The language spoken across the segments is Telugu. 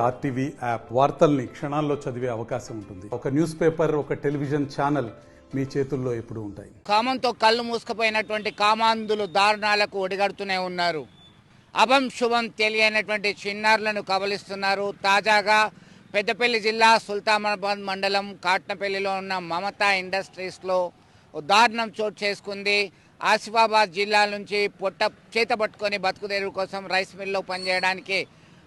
ఆర్టీవీ యాప్ వార్తల్ని క్షణాల్లో చదివే అవకాశం ఉంటుంది. ఒక న్యూస్ పేపర్, ఒక టెలివిజన్ ఛానల్ మీ చేతుల్లో ఎప్పుడూ ఉంటాయి. కామంతో కళ్ళు మూసుకుపోయినటువంటి కామాంధులు దారుణాలకు ఒడిగడుతూనే ఉన్నారు. అభం శుభం తెలియనటువంటి చిన్నారులను కబలిస్తున్నారు. తాజాగా పెద్దపల్లి జిల్లా సుల్తానాబాద్ మండలం కాట్నపల్లిలో ఉన్న మమతా ఇండస్ట్రీస్లో దారుణం చోటు చేసుకుంది. ఆసిఫాబాద్ జిల్లా నుంచి చేత పట్టుకొని బతుకుదేరు కోసం రైస్ మిల్లో పనిచేయడానికి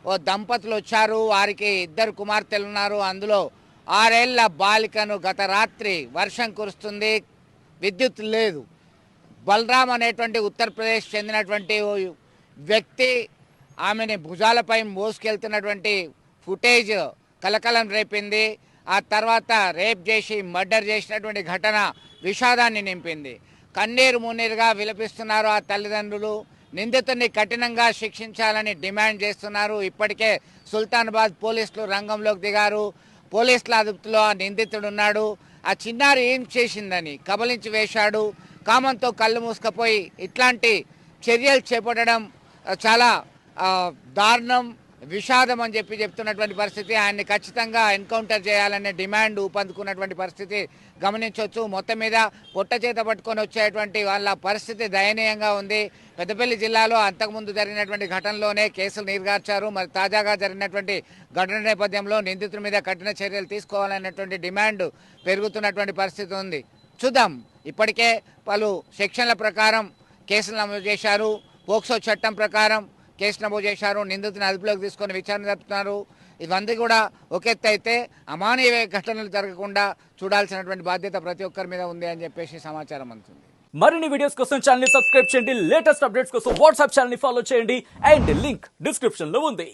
ఓ దంపతులు వచ్చారు. వారికి 2 కుమార్తెలు ఉన్నారు. అందులో 6 ఏళ్ల బాలికను గత రాత్రి వర్షం కురుస్తుంది, విద్యుత్ లేదు. బలరాం అనేటువంటి ఉత్తరప్రదేశ్ చెందినటువంటి వ్యక్తి ఆమెని భుజాలపై మోసుకెళ్తున్నటువంటి ఫుటేజ్ కలకలం రేపింది. ఆ తర్వాత రేప్ చేసి మర్డర్ చేసినటువంటి ఘటన విషాదాన్ని నింపింది. కన్నీరు మున్నీరుగా విలపిస్తున్నారు ఆ తల్లిదండ్రులు. నిందితుడిని కఠినంగా శిక్షించాలని డిమాండ్ చేస్తున్నారు. ఇప్పటికే సుల్తానాబాద్ పోలీసులు రంగంలోకి దిగారు. పోలీసుల అదుపులో ఆ నిందితుడు ఉన్నాడు. ఆ చిన్నారి ఏం చేసిందని కబలించి వేశాడు. కామంతో కళ్ళు మూసుకుపోయి ఇట్లాంటి చర్యలు చేపట్టడం చాలా దారుణం, విషాదం అని చెప్తున్నటువంటి పరిస్థితి. ఆయన్ని ఖచ్చితంగా ఎన్కౌంటర్ చేయాలనే డిమాండ్ ఊపందుకున్నటువంటి పరిస్థితి గమనించవచ్చు. మొత్తం మీద పొట్ట చేత పట్టుకొని వచ్చేటువంటి వాళ్ళ పరిస్థితి దయనీయంగా ఉంది. పెద్దపల్లి జిల్లాలో అంతకుముందు జరిగినటువంటి ఘటనలోనే కేసులు నీరుగార్చారు. మరి తాజాగా జరిగినటువంటి ఘటన నేపథ్యంలో నిందితుల మీద కఠిన చర్యలు తీసుకోవాలనేటువంటి డిమాండ్ పెరుగుతున్నటువంటి పరిస్థితి ఉంది. చూద్దాం. ఇప్పటికే పలు సెక్షన్ల ప్రకారం కేసులు నమోదు చేశారు. పోక్సో చట్టం ప్రకారం కేసు నమోదు చేశారు. నిందితుని అదుపులోకి తీసుకొని విచారణ జరుపుతున్నారు. ఇవన్నీ కూడా ఒక ఎత్తు అయితే అమానవీయ ఘటనలు జరగకుండా చూడాల్సినటువంటి బాధ్యత ప్రతి ఒక్కరి మీద ఉంది అని చెప్పేసి సమాచారం అందుతుంది. మరిన్ని వీడియోస్ కోసం ఛానల్ ని సబ్స్క్రైబ్ చేయండి. లేటెస్ట్ అప్డేట్స్ కోసం వాట్సాప్ ఛానల్ ని ఫాలో చేయండి. అండ్ లింక్ డిస్క్రిప్షన్ లో ఉంది.